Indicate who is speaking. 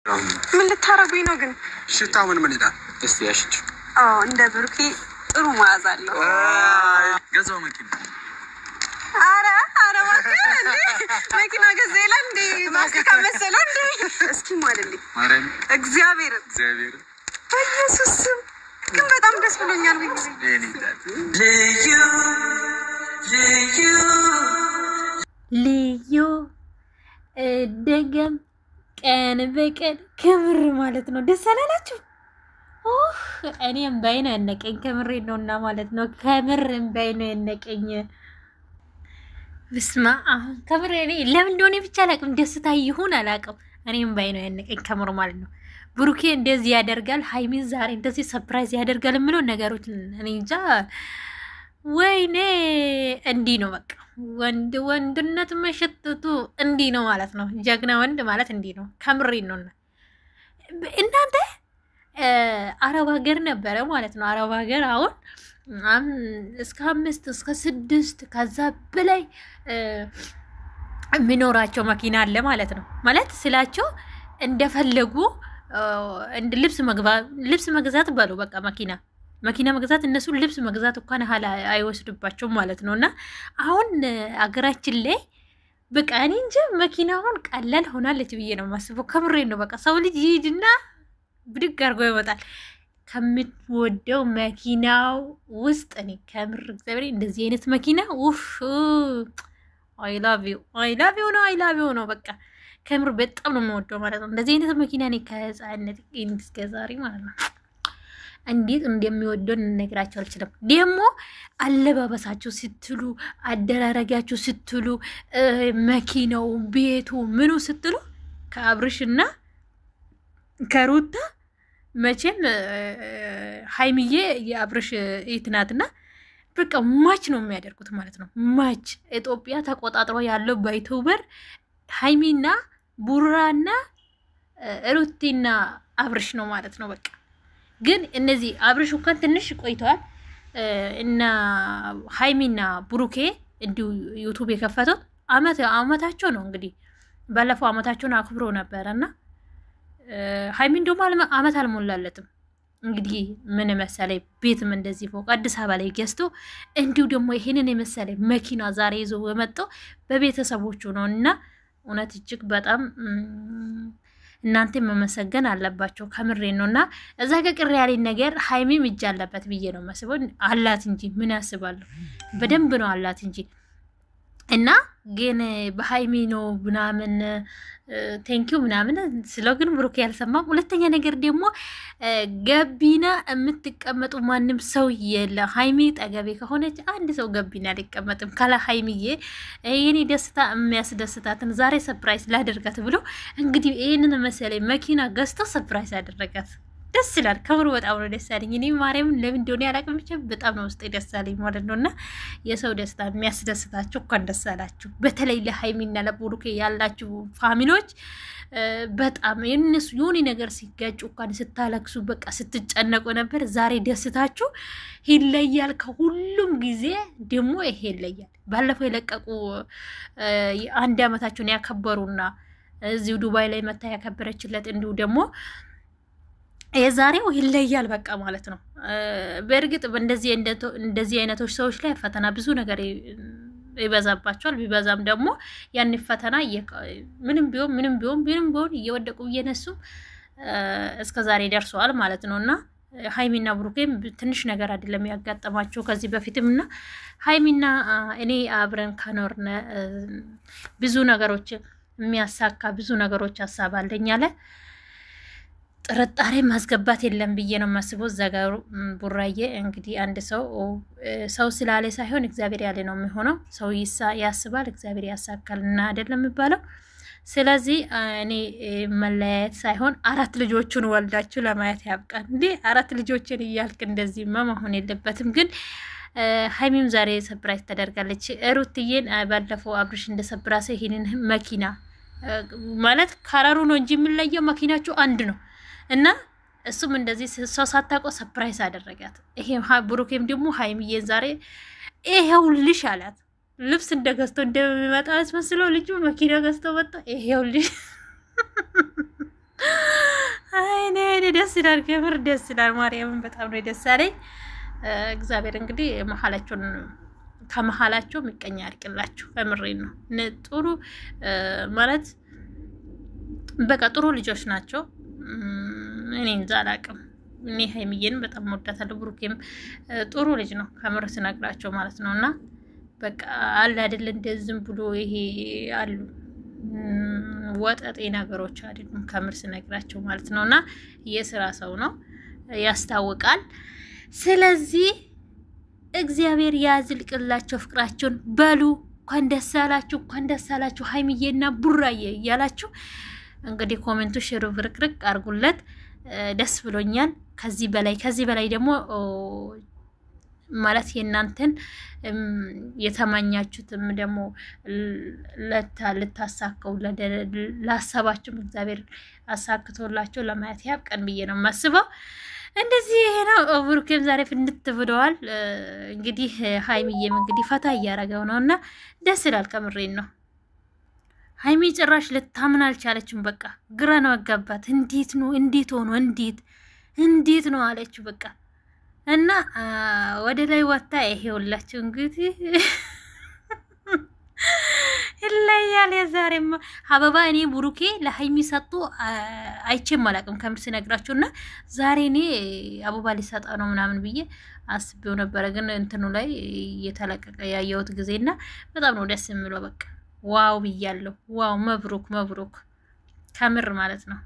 Speaker 1: ምን ልታረጉኝ ነው ግን?
Speaker 2: ሽታው ምን ይላል?
Speaker 3: እስቲ ያሽች
Speaker 1: እንደ ብሩኬ ጥሩ መዓዛ አለው።
Speaker 3: ገዛው መኪና
Speaker 1: አረ መኪና ገዛ ይላል እንዴ? ማስቲካ መሰለ እንዴ? እስኪ ማለልኝ
Speaker 3: ማረም
Speaker 1: እግዚአብሔር በኢየሱስ ስም ግን በጣም ደስ ብሎኛል።
Speaker 4: ልዩ ደገም ቀን በቀን ክብር ማለት ነው። ደስ አላላችሁ? እኔም ባይነ ያነቀኝ ከምሬ ነውና ማለት ነው። ከምርም ባይነ ያነቀኝ ብስማ አሁን ከምሬ ለምን እንደሆነ ብቻ አላውቅም። ደስታ ይሁን አላውቅም። እኔም ባይነ ያነቀኝ ከምር ማለት ነው። ብሩኬ እንደዚህ ያደርጋል፣ ሃይሚን ዛሬ እንደዚህ ሰርፕራይዝ ያደርጋል የምለው ነገሮች እኔ እንጃ። ወይኔ እንዲህ ነው በቃ ወንድነት መሸተቱ እንዲህ ነው ማለት ነው። ጀግና ወንድ ማለት እንዲህ ነው። ከምሬ ነው። እናንተ አረብ ሀገር ነበረ ማለት ነው። አረብ ሀገር አሁን እስከ 5 እስከ 6 ከዛ በላይ የሚኖራቸው መኪና አለ ማለት ነው። ማለት ስላቸው እንደፈለጉ ልብስ መግዛት በሉ በቃ መኪና መግዛት እነሱ ልብስ መግዛት እንኳን አይወስድባቸውም ማለት ነው። እና አሁን አገራችን ላይ በቃ እኔ እንጂ መኪና አሁን ቀላል ሆናለች ብዬ ነው የማስበው። ከምሬ ነው። በቃ ሰው ልጅ ይሄድና ብድግ አድርጎ ይወጣል ከምትወደው መኪናው ውስጥ። እኔ ከምር እግዚአብሔር እንደዚህ አይነት መኪና አይ ላቭ ዩ ነው በቃ ከምር በጣም ነው የምወደው ማለት ነው። እንደዚህ አይነት መኪና እኔ ከህፃንነት እስከ ዛሬ ማለት ነው እንዴት እንደሚወደው እንነግራቸው አልችልም። ደግሞ አለባበሳቸው ስትሉ አደራረጋቸው ስትሉ መኪናው ቤቱ ምኑ ስትሉ ከአብርሽና ከሩታ መቼም ሃይሚዬ የአብርሽ ኢትናትና በቃ ማች ነው የሚያደርጉት ማለት ነው። ማች ኢትዮጵያ ተቆጣጥሮ ያለው በዩቲዩበር ሃይሚና ቡራና ሩቲና አብርሽ ነው ማለት ነው። በቃ ግን እነዚህ አብርሽ እንኳን ትንሽ ቆይተዋል እና ሃይሚና ብሩኬ እንዲሁ ዩቲዩብ የከፈቱት አመታቸው ነው እንግዲህ ባለፈው አመታቸውን አክብሮ ነበርና ሃይሚን ደግሞ አመት አልሞላለትም እንግዲህ ምን መሰለኝ ቤትም እንደዚህ ፎቅ አዲስ አበባ ላይ ገዝቶ እንዲሁ ደግሞ ይሄንን የመሰለ መኪና ዛሬ ይዞ የመጣው በቤተሰቦቹ ነው። እና እውነት እጅግ በጣም እናንተ መመሰገን አለባቸው ከምሬ ነውና እዛ ከቅር ያለኝ ነገር ሃይሚም እጅ አለበት ብዬ ነው መስበው አላት እንጂ ምን ያስባለሁ በደንብ ነው አላት እንጂ እና ግን በሃይሚ ነው ምናምን ቴንኪው ምናምን ስለው ግን ብሩክ ያልሰማም። ሁለተኛ ነገር ደግሞ ገቢና የምትቀመጡ ማንም ሰው የለ። ሃይሚ ጠገቤ ከሆነች አንድ ሰው ገቢና ሊቀመጥም ካለ ሃይሚዬ የኔ ደስታ የሚያስደስታትን ዛሬ ሰርፕራይዝ ላደርጋት ብሎ እንግዲህ ይሄንን መሰለኝ መኪና ገዝቶ ሰርፕራይዝ ያደረጋት። ደስ ይላል። ከምሩ በጣም ነው ደስ ያለኝ። እኔ ማርያም ለምን እንደሆነ ያላቅም ብቻ በጣም ነው ውስጤ ደስ ያለኝ ማለት ነውና የሰው ደስታ የሚያስደስታችሁ እንኳን ደስ አላችሁ። በተለይ ለሃይሚና ለብሩኬ ያላችሁ ፋሚሊዎች በጣም የነሱ የሆነ ነገር ሲጋጩ እንኳን ስታለቅሱ በቃ ስትጨነቁ ነበር። ዛሬ ደስታችሁ ይለያል። ከሁሉም ጊዜ ደግሞ ይሄ ይለያል። ባለፈው የለቀቁ አንድ አመታቸውን ያከበሩና እዚሁ ዱባይ ላይ መታ ያከበረችለት እንዲሁ ደግሞ የዛሬው ይለያል በቃ ማለት ነው። በእርግጥ እንደዚህ አይነቶች ሰዎች ላይ ፈተና ብዙ ነገር ይበዛባቸዋል። ቢበዛም ደግሞ ያን ፈተና ምንም ቢሆን እየወደቁ እየነሱ እስከ ዛሬ ደርሰዋል ማለት ነውና ሃይሚና ብሩኬም ትንሽ ነገር አይደለም ያጋጠማቸው ከዚህ በፊትምና ሃይሚና እኔ አብረን ከኖርነ ብዙ ነገሮች የሚያሳካ ብዙ ነገሮች አሳባለኝ አለ። ጥርጣሬ ማስገባት የለም ብዬ ነው የማስበው። ዘጋሩ ቡራዬ እንግዲህ አንድ ሰው ስላለ ሳይሆን እግዚአብሔር ያለ ነው የሚሆነው። ሰው ያስባል እግዚአብሔር ያሳካል እና አይደለም የሚባለው። ስለዚህ እኔ መለያየት ሳይሆን 4 ልጆቹን ወልዳችሁ ለማየት ያብቃን። እንዴ 4 ልጆችን እያልክ እንደዚህ መሆን የለበትም። ግን ሃይሚም ዛሬ ሰርፕራይዝ ተደርጋለች። ሩትዬን ባለፈው አብርሽ እንደሰብራሰ ይሄንን መኪና ማለት ካራሩ ነው እንጂ የምንለየው መኪናችሁ አንድ ነው። እና እሱም እንደዚህ ሰው ሳታውቀው ሰርፕራይዝ አደረጋት። ይሄ ብሩኬም ደግሞ ሃይሚዬን ዛሬ ይሄውልሽ አላት። ልብስ እንደገዝቶ እንደሚመጣ መስሎ ልጁ መኪና ገዝቶ መጣ። ይሄውልሽ ይላል ከምር ደስ ይላል ማርያምን በጣም ነው ደስ አለኝ እግዚአብሔር እንግዲህ መሐላቸውን ከመሐላቸው ምቀኛ ያርቅላችሁ ከምሬን ነው ጥሩ ማለት በቃ ጥሩ ልጆች ናቸው እኔ እንጃ አላቅም እኔ ሀይሚዬን በጣም ወዳታለሁ ብሩኬም ጥሩ ልጅ ነው ከምር ስነግራቸው ማለት ነውና በቃ አለ አይደል እንደዝም ብሎ ይሄ አሉ ወጣጤ ነገሮች አይደሉም ከምር ስነግራቸው ማለት ነውና የሥራ ሰው ነው ያስታውቃል ስለዚህ እግዚአብሔር ያዝልቅላቸው ፍቅራቸውን በሉ እንኳን ደስ አላችሁ ሀይሚዬና ቡራዬ ያላችሁ እንግዲህ ኮሜንቱ ሽሩ ብርክርክ አርጉለት ደስ ብሎኛል ከዚህ በላይ ደግሞ ማለት የናንተን የተማኛችሁትም ደግሞ ልታሳከው ለሐሳባችሁ እግዚአብሔር አሳክቶላችሁ ለማየት ያብቀን ብዬ ነው ማስበው እንደዚህ ነው ብሩኬም ዛሬ ፍንት ብለዋል እንግዲህ ሀይሚዬም እንግዲህ ፈታ እያረገው ነውና ደስ ይላል ከምሬን ነው ሀይሚ ጭራሽ ልታምን አልቻለችም በቃ ግራ ነው አጋባት እንዴት ነው አለች በቃ እና ወደ ላይ ወጣ ይሄውላችሁ እንግዲህ ይለያል የዛሬማ አበባ እኔ ብሩኬ ለሀይሚ ሰጡ አይቼም አላቅም ከምር ሲነግራችሁና ዛሬ እኔ አበባ ሊሰጣ ነው ምናምን ብዬ አስቤው ነበር ግን እንትኑ ላይ የተለቀቀ ያየሁት ጊዜና በጣም ነው ደስ የሚለው በቃ ዋው ብያለሁ ዋው መብሩክ ከምር ማለት ነው